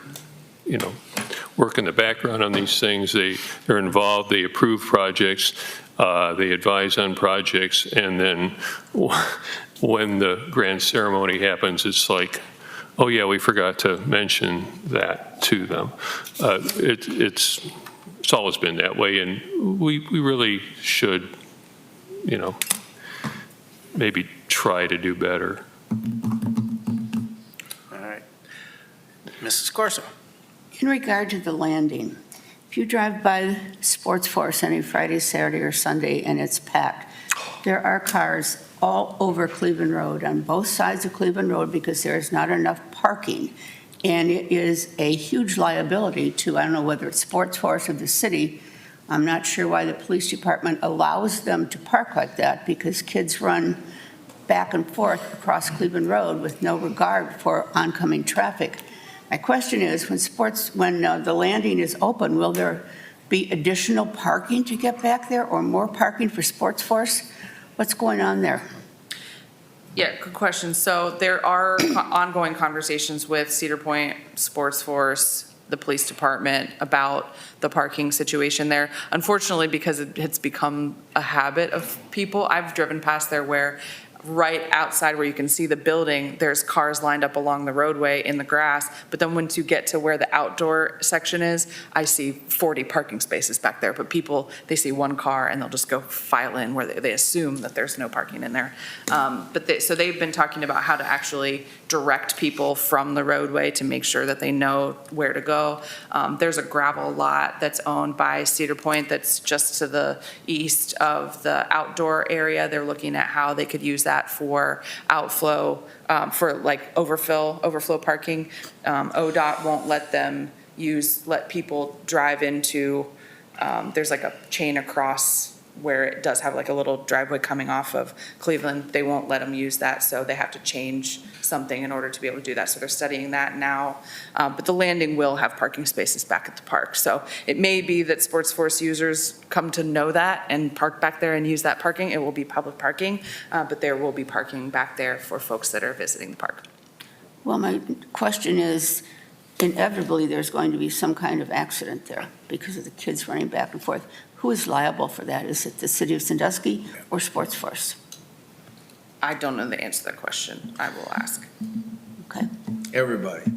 work in the background on these things. They're involved, they approve projects, they advise on projects, and then when the grand ceremony happens, it's like, oh yeah, we forgot to mention that to them. It's always been that way, and we really should, maybe try to do better. All right. Mrs. Corso. In regard to the landing, if you drive by Sports Force any Friday, Saturday, or Sunday and it's packed, There are cars all over Cleveland Road, on both sides of Cleveland Road, because there is not enough parking. And it is a huge liability to, I don't know whether it's Sports Force or the city. I'm not sure why the police department allows them to park like that, because kids run back and forth across Cleveland Road with no regard for oncoming traffic. My question is, when the landing is open, will there be additional parking to get back there, or more parking for Sports Force? What's going on there? Yeah, good question. So there are ongoing conversations with Cedar Point, Sports Force, the police department about the parking situation there. Unfortunately, because it's become a habit of people, I've driven past there where right outside where you can see the building, there's cars lined up along the roadway in the grass. But then once you get to where the outdoor section is, I see 40 parking spaces back there. But people, they see one car and they'll just go file in where they assume that there's no parking in there. So they've been talking about how to actually direct people from the roadway to make sure that they know where to go. There's a gravel lot that's owned by Cedar Point that's just to the east of the outdoor area. They're looking at how they could use that for outflow, for like overflow parking. ODOT won't let people drive into, there's like a chain across where it does have like a little driveway coming off of Cleveland. They won't let them use that, so they have to change something in order to be able to do that. So they're studying that now. But the landing will have parking spaces back at the park. So it may be that Sports Force users come to know that and park back there and use that parking. It will be public parking, but there will be parking back there for folks that are visiting the park. Well, my question is, inevitably, there's going to be some kind of accident there because of the kids running back and forth. Who is liable for that? Is it the city of Sandusky or Sports Force? I don't know the answer to that question. I will ask. Okay. Everybody.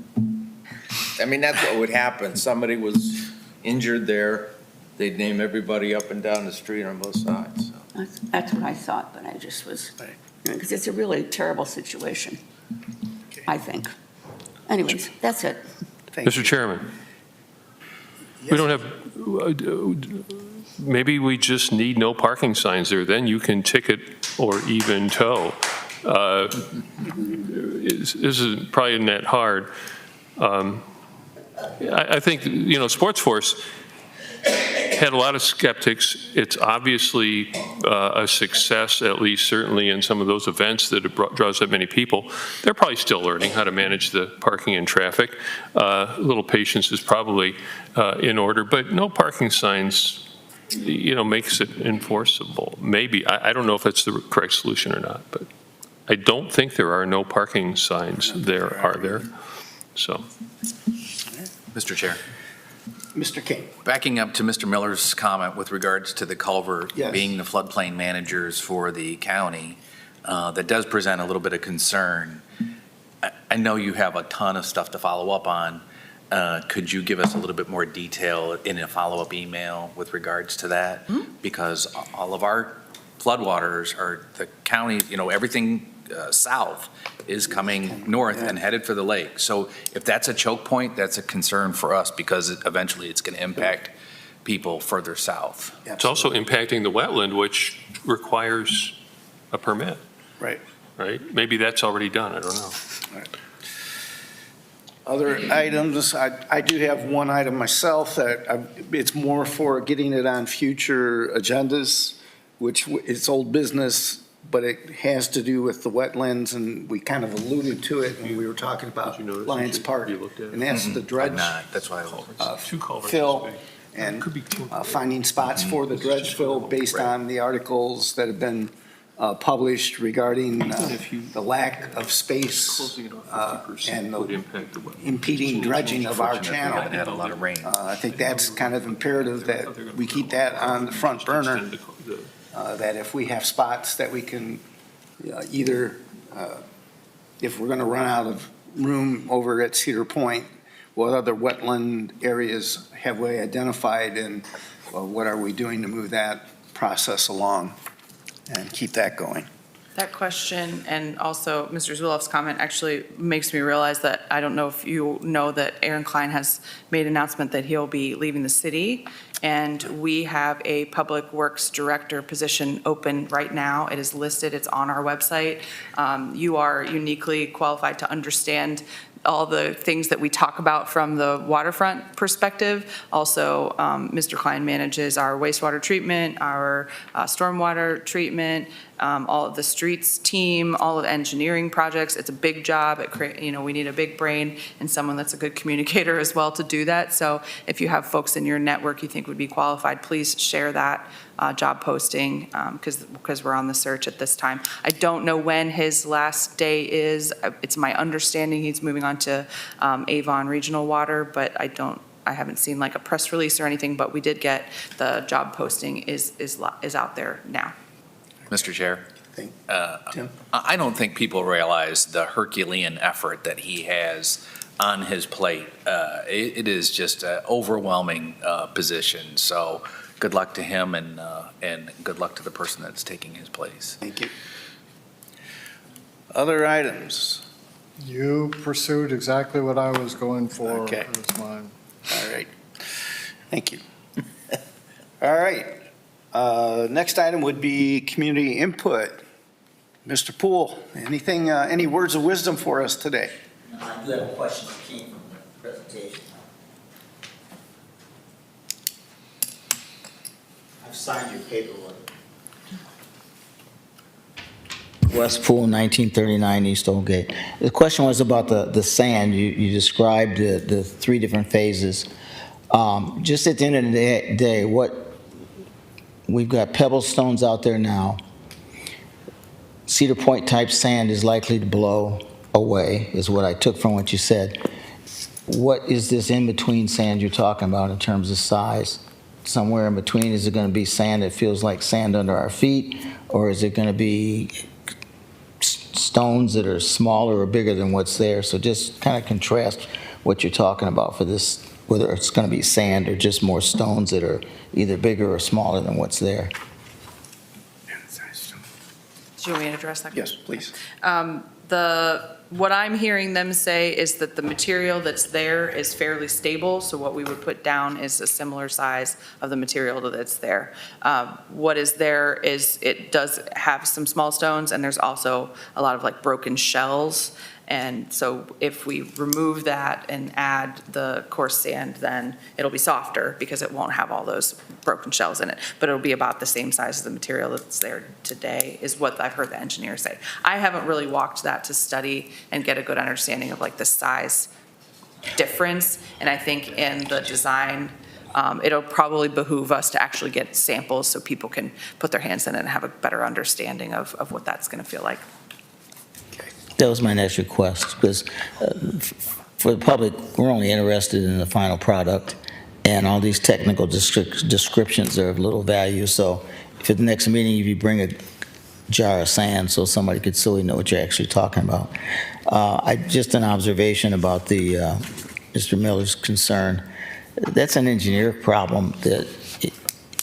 I mean, that's what would happen. Somebody was injured there, they'd name everybody up and down the street on both sides. So. That's what I thought, but I just was, because it's a really terrible situation, I think. Anyways, that's it. Mr. Chairman, we don't have, maybe we just need no parking signs there, then you can ticket or even tow. This is probably not that hard. I think, Sports Force had a lot of skeptics. It's obviously a success, at least certainly in some of those events that it draws that many people. They're probably still learning how to manage the parking and traffic. A little patience is probably in order, but no parking signs, makes it enforceable. Maybe, I don't know if that's the correct solution or not, but I don't think there are no parking signs there, are there? So. Mr. Chair. Mr. King. Backing up to Mr. Miller's comment with regards to the culvert Yes. being the floodplain managers for the county, that does present a little bit of concern. I know you have a ton of stuff to follow up on. Could you give us a little bit more detail in a follow-up email with regards to that? Mm-hmm. Because all of our floodwaters are the county, everything south is coming north and headed for the lake. So if that's a choke point, that's a concern for us because eventually it's going to impact people further south. It's also impacting the wetland, which requires a permit. Right. Right? Maybe that's already done, I don't know. Other items, I do have one item myself that it's more for getting it on future agendas, which it's old business, but it has to do with the wetlands, and we kind of alluded to it when we were talking about Lions Park. And that's the dredge. I'm not, that's why I fill and finding spots for the dredge fill based on the articles that have been published regarding the lack of space and the impeding dredging of our channel. haven't had a lot of rain. I think that's kind of imperative that we keep that on the front burner, that if we have spots that we can either, if we're going to run out of room over at Cedar Point, what other wetland areas have we identified, and what are we doing to move that process along and keep that going? That question and also Mr. Zulof's comment actually makes me realize that I don't know if you know that Aaron Klein has made an announcement that he'll be leaving the city. And we have a Public Works Director position open right now. It is listed, it's on our website. You are uniquely qualified to understand all the things that we talk about from the waterfront perspective. Also, Mr. Klein manages our wastewater treatment, our stormwater treatment, all of the streets team, all of the engineering projects. It's a big job. We need a big brain and someone that's a good communicator as well to do that. So if you have folks in your network you think would be qualified, please share that job posting because we're on the search at this time. I don't know when his last day is. It's my understanding he's moving on to Avon Regional Water, but I haven't seen like a press release or anything, but we did get the job posting is out there now. Mr. Chair, Tim? I don't think people realize the Herculean effort that he has on his plate. It is just an overwhelming position. So good luck to him and good luck to the person that's taking his place. Thank you. Other items? You pursued exactly what I was going for. Okay. As mine. All right. Thank you. All right. Next item would be community input. Mr. Poole, anything, any words of wisdom for us today? I do have a question that came from the presentation. I've signed your paperwork. West Pool, 1939 East Oldgate. The question was about the sand. You described the three different phases. Just at the end of the day, we've got pebble stones out there now. Cedar Point type sand is likely to blow away, is what I took from what you said. What is this in-between sand you're talking about in terms of size? Somewhere in between, is it going to be sand that feels like sand under our feet, or is it going to be stones that are smaller or bigger than what's there? So just kind of contrast what you're talking about for this, whether it's going to be sand or just more stones that are either bigger or smaller than what's there. Do you want me to address that? Yes, please. What I'm hearing them say is that the material that's there is fairly stable, so what we would put down is a similar size of the material that's there. What is there is, it does have some small stones, and there's also a lot of like broken shells. And so if we remove that and add the coarse sand, then it'll be softer because it won't have all those broken shells in it. But it'll be about the same size as the material that's there today, is what I've heard the engineer say. I haven't really walked that to study and get a good understanding of like the size difference. And I think in the design, it'll probably behoove us to actually get samples so people can put their hands in it and have a better understanding of what that's going to feel like. That was my next request, because for the public, we're only interested in the final product, and all these technical descriptions are of little value. So if at the next meeting, if you bring a jar of sand so somebody could silly know what you're actually talking about. Just an observation about the Mr. Miller's concern. That's an engineer problem that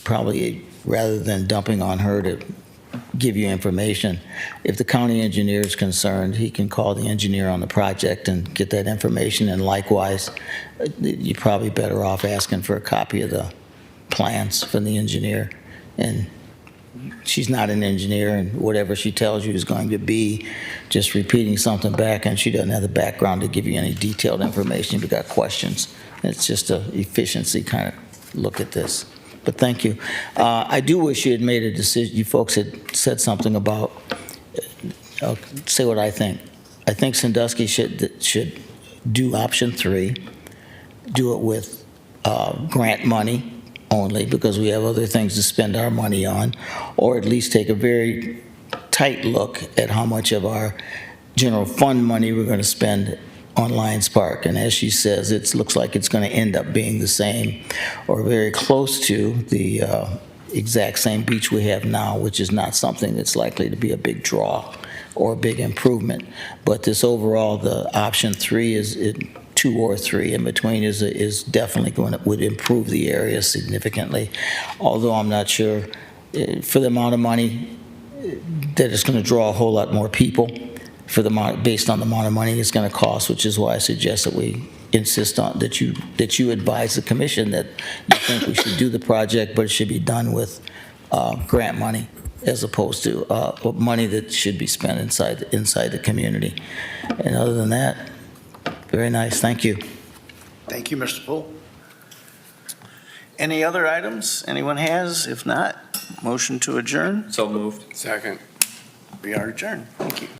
probably, rather than dumping on her to give you information, if the county engineer is concerned, he can call the engineer on the project and get that information. And likewise, you're probably better off asking for a copy of the plans from the engineer. And she's not an engineer, and whatever she tells you is going to be just repeating something back, and she doesn't have the background to give you any detailed information if you've got questions. It's just an efficiency kind of look at this. But thank you. I do wish you had made a decision. You folks had said something about, I'll say what I think. I think Sandusky should do option 3, do it with grant money only, because we have other things to spend our money on, or at least take a very tight look at how much of our general fund money we're going to spend on Lions Park. And as she says, it looks like it's going to end up being the same or very close to the exact same beach we have now, which is not something that's likely to be a big draw or a big improvement. But this overall, the option 3 is 2 or 3 in between is definitely would improve the area significantly. Although I'm not sure for the amount of money that it's going to draw a whole lot more people for the based on the amount of money it's going to cost, which is why I suggest that we insist on that you advise the commission that you think we should do the project, but it should be done with grant money as opposed to money that should be spent inside the community. And other than that, very nice. Thank you. Thank you, Mr. Poole. Any other items anyone has? If not, motion to adjourn. So moved. Second. We are adjourned. Thank you.